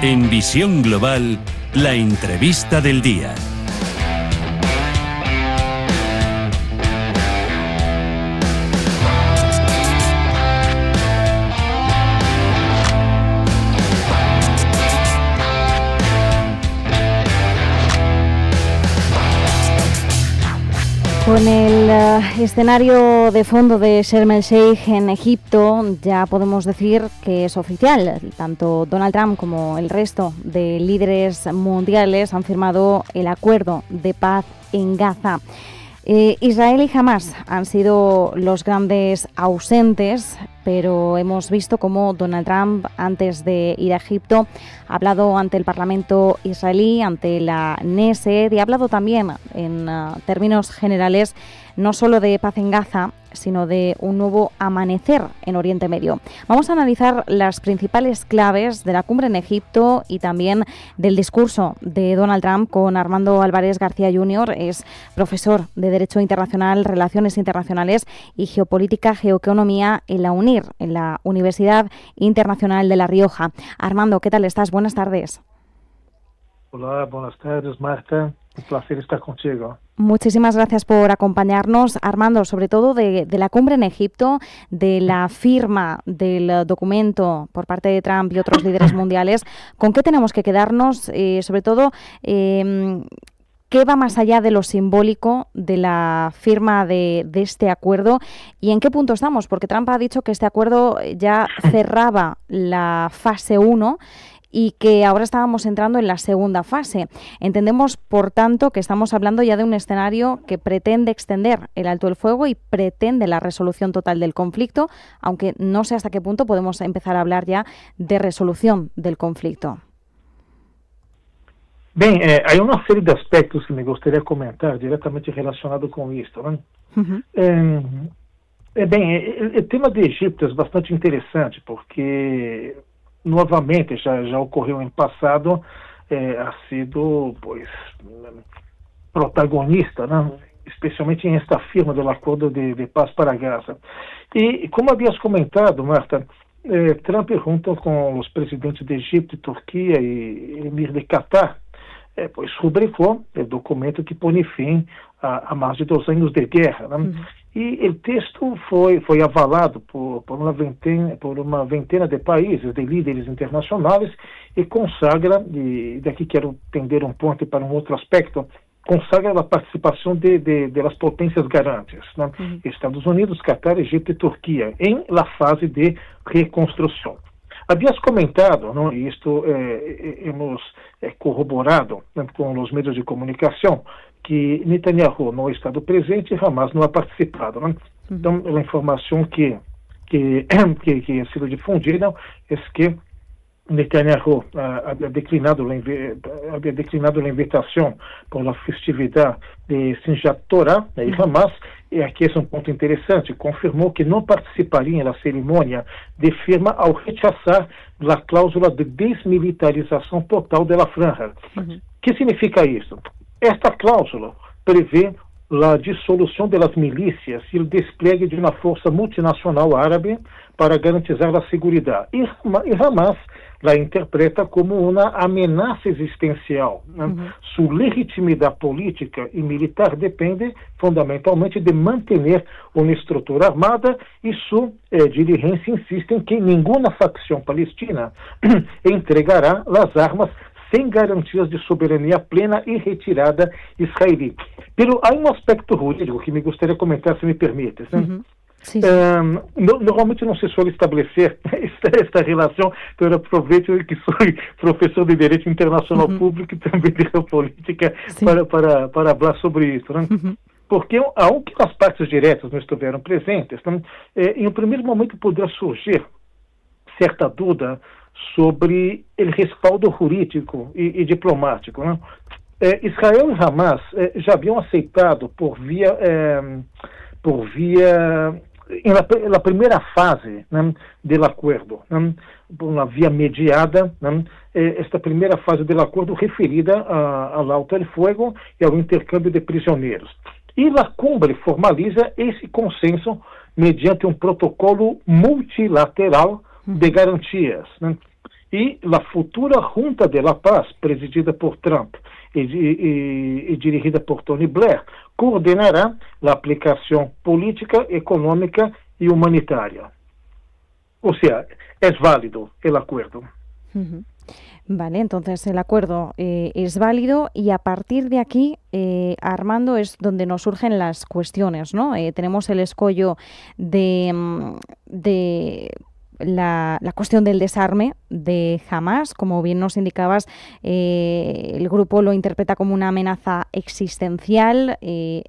En Visión Global, la entrevista del día. Con el escenario de fondo de Sharm el Sheikh en Egipto, ya podemos decir que es oficial. Tanto Donald Trump como el resto de líderes mundiales han firmado el acuerdo de paz en Gaza. Israel y Hamás han sido los grandes ausentes, pero hemos visto cómo Donald Trump, antes de ir a Egipto, ha hablado ante el Parlamento israelí, ante la Knesset, y ha hablado también en términos generales no solo de paz en Gaza, sino de un nuevo amanecer en Oriente Medio. Vamos a analizar las principales claves de la cumbre en Egipto y también del discurso de Donald Trump con Armando Álvarez García Jr. Es profesor de Derecho Internacional, Relaciones Internacionales y Geopolítica, Geoeconomía en la UNIR, en la Universidad Internacional de La Rioja. Armando, ¿qué tal estás? Buenas tardes. Hola, buenas tardes, Marta. Un placer estar contigo. Muchísimas gracias por acompañarnos, Armando, sobre todo de la cumbre en Egipto, de la firma del documento por parte de Trump y otros líderes mundiales. ¿Con qué tenemos que quedarnos? Sobre todo, ¿qué va más allá de lo simbólico de la firma de este acuerdo? ¿Y en qué punto estamos? Porque Trump ha dicho que este acuerdo ya cerraba la fase 1 y que ahora estábamos entrando en la segunda fase. Entendemos, por tanto, que estamos hablando ya de un escenario que pretende extender el alto el fuego y pretende la resolución total del conflicto, aunque no sé hasta qué punto podemos empezar a hablar ya de resolución del conflicto. Bem, há uma série de aspectos que me gostaria de comentar diretamente relacionado com isso, né? O tema do Egito é bastante interessante, porque novamente já ocorreu em passado, ha sido protagonista, né? Especialmente em esta firma do acordo de paz para Gaza. E como havias comentado, Marta, Trump junto com os presidentes de Egito, Turquia e Emir de Qatar, rubricou o documento que põe fim a mais de 2 anos de guerra, né? E o texto foi avalado por uma vintena de países, de líderes internacionais, e consagra, e daqui quero tender ponto para outro aspecto, consagra a participação das potências garantes, né? Estados Unidos, Catar, Egito e Turquia, em la fase de reconstrução. Havias comentado, não, e isto hemos corroborado, né, com os meios de comunicação, que Netanyahu não está presente e Hamas não ha participado, né? Então, a informação que ha sido difundida é que Netanyahu havia declinado a invitação para a festividade de Simchat Torah, né, e Hamas, e aqui é ponto interessante, confirmou que não participaria da cerimônia de firma ao rechazar a cláusula de desmilitarização total da franja. O que significa isso? Esta cláusula prevê a dissolução das milícias e o despliegue de uma força multinacional árabe para garantizar a segurança. E Hamas la interpreta como uma ameaça existencial. Sua legitimidade política e militar depende fundamentalmente de manter uma estrutura armada e sua dirigência insiste em que nenhuma facção palestina entregará as armas sem garantias de soberania plena e retirada israelí. Pero há aspecto jurídico que me gostaria de comentar, se me permite. Sí. Normalmente não se suele estabelecer esta relação, então eu aproveito que sou professor de Direito Internacional Público e também de Geopolítica para falar sobre isso, né? Porque aunque as partes diretas não estiveram presentes, né, em um primeiro momento poderá surgir certa dúvida sobre o respaldo jurídico e diplomático, né? Israel e Hamas já haviam aceitado por via na primeira fase, né, do acordo, né, uma via mediada, né, esta primeira fase do acordo referida ao alto el fuego e ao intercâmbio de prisioneiros. E a cumbre formaliza esse consenso mediante um protocolo multilateral de garantias, né? y la futura Junta de la Paz, presidida por Trump y dirigida por Tony Blair, coordenará la aplicación política, económica y humanitaria. O sea, es válido el acuerdo. Uh-huh. Vale, entonces el acuerdo es válido y a partir de aquí, Armando, es donde nos surgen las cuestiones, ¿no? Tenemos el escollo de la cuestión del desarme de Hamás. Como bien nos indicabas, el grupo lo interpreta como una amenaza existencial,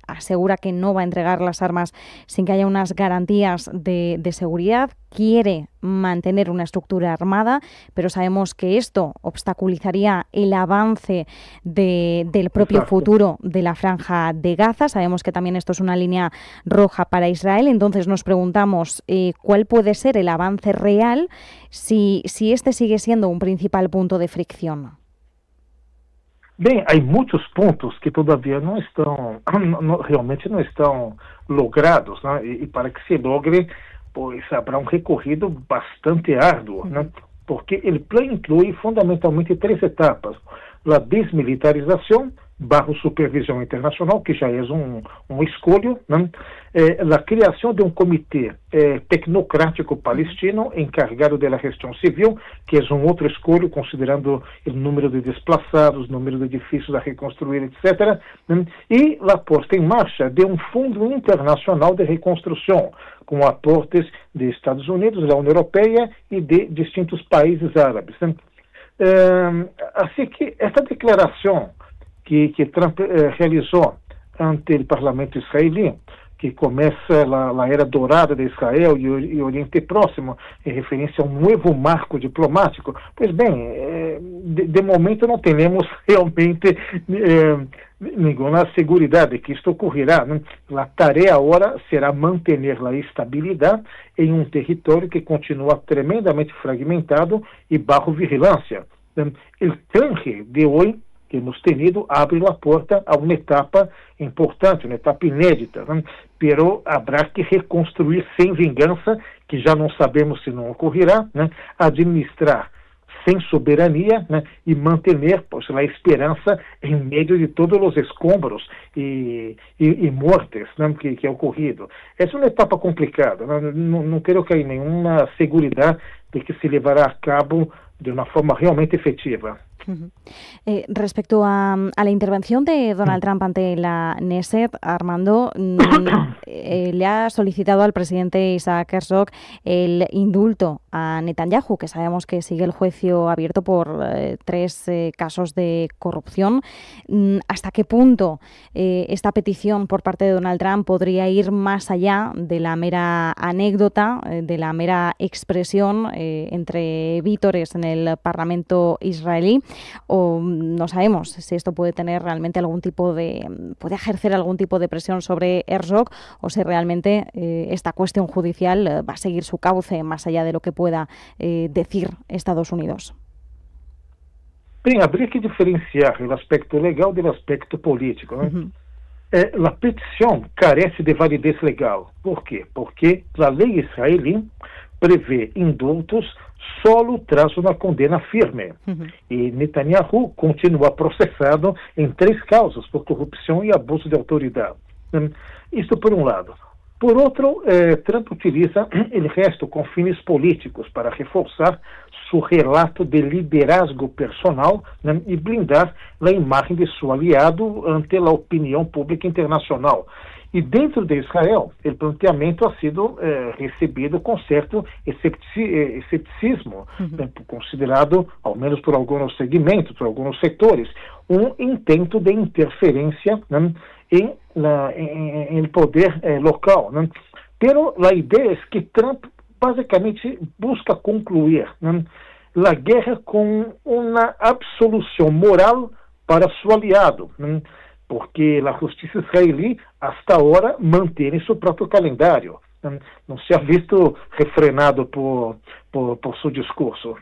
asegura que no va a entregar las armas sin que haya unas garantías de seguridad, quiere mantener una estructura armada, pero sabemos que esto obstaculizaría el avance del propio futuro de la Franja de Gaza. Sabemos que también esto es una línea roja para Israel. Entonces nos preguntamos cuál puede ser el avance real si este sigue siendo un principal punto de fricción. Bem, há muitos pontos que todavia não estão, realmente não estão logrados, né? E para que se logre, pois habrá um recorrido bastante árduo, né? Porque o plano inclui fundamentalmente 3 etapas: a desmilitarização, bajo supervisão internacional, que já é um escolho, né? A criação de um comitê tecnocrático palestino encarregado da gestão civil, que é um outro escolho, considerando o número de desplaçados, o número de edifícios a reconstruir, etc., né? E a posta em marcha de um fundo internacional de reconstrução, com aportes de Estados Unidos, da União Europeia e de distintos países árabes, né? Assim que esta declaração que Trump realizou ante o parlamento israelí, que começa a era dourada de Israel e o Oriente Próximo, em referência a um novo marco diplomático. Pois bem, de momento não temos realmente nenhuma segurança de que isto ocorrerá, né? A tarefa agora será manter a estabilidade em um território que continua tremendamente fragmentado e bajo vigilância. O tranque de hoje que hemos tenido abre a porta a uma etapa importante, uma etapa inédita, né? Pero habrá que reconstruir sem vingança, que já não sabemos se não ocorrerá, né? Administrar sem soberania, né? E manter, pois, a esperança em meio de todos os escombros e mortes, né? que é ocorrido. Essa é uma etapa complicada, né? Não quero que há nenhuma segurança de que se levará a cabo de una forma realmente efectiva. Respecto a la intervención de Donald Trump ante la Knesset, Armando, le ha solicitado al presidente Isaac Herzog el indulto a Netanyahu, que sabemos que sigue el juicio abierto por 3 casos de corrupción. ¿Hasta qué punto esta petición por parte de Donald Trump podría ir más allá de la mera anécdota, de la mera expresión entre vítores en el Parlamento israelí? O no sabemos si esto puede tener realmente puede ejercer algún tipo de presión sobre Herzog, o si realmente esta cuestión judicial va a seguir su cauce más allá de lo que pueda decir Estados Unidos. Bem, habría que diferenciar o aspecto legal do aspecto político, né? A petição carece de validez legal. Por quê? Porque a lei israelí prevê indultos solo tras uma condena firme. E Netanyahu continua processado em 3 causas por corrupção e abuso de autoridade. Isto por um lado. Por outro, Trump utiliza o resto com fins políticos para reforçar seu relato de liderazgo personal, né, e blindar a imagem de seu aliado ante a opinião pública internacional. E dentro de Israel, o planteamento ha sido recebido com certo escepticismo, né, considerado, ao menos por alguns segmentos, por alguns setores, um intento de interferência, né, em poder local, né? Pero a ideia é que Trump basicamente busca concluir, né, a guerra com uma absolução moral para seu aliado, né? Porque a justiça israelí hasta ahora mantém seu próprio calendário, né? Não se ha visto refrenado por seu discurso.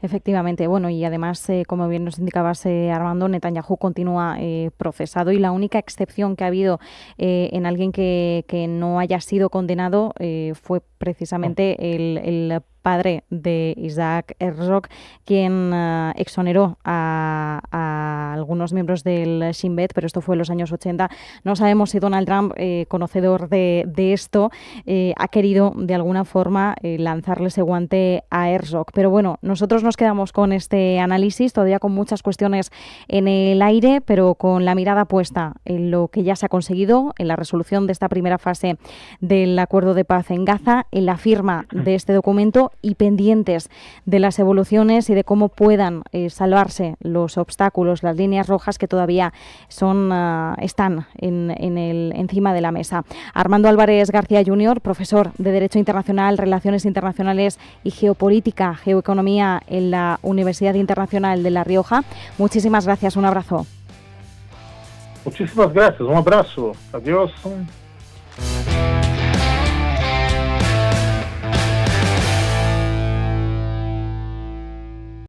Efectivamente, bueno, y además, como bien nos indicabas, Armando, Netanyahu continúa procesado, y la única excepción que ha habido en alguien que no haya sido condenado fue precisamente el padre de Isaac Herzog, quien exoneró a algunos miembros del Sinn Bet, pero esto fue en los años 80. No sabemos si Donald Trump, conocedor de esto, ha querido de alguna forma lanzarle ese guante a Herzog. Pero bueno, nosotros nos quedamos con este análisis, todavía con muchas cuestiones en el aire, pero con la mirada puesta en lo que ya se ha conseguido, en la resolución de esta primera fase del acuerdo de paz en Gaza, en la firma de este documento y pendientes de las evoluciones y de cómo puedan salvarse los obstáculos, las líneas rojas que todavía están encima de la mesa. Armando Álvarez García Jr., profesor de Derecho Internacional, Relaciones Internacionales y Geopolítica, Geoeconomía en la Universidad Internacional de La Rioja. Muchísimas gracias, un abrazo. Muchísimas gracias, un abrazo. Adiós.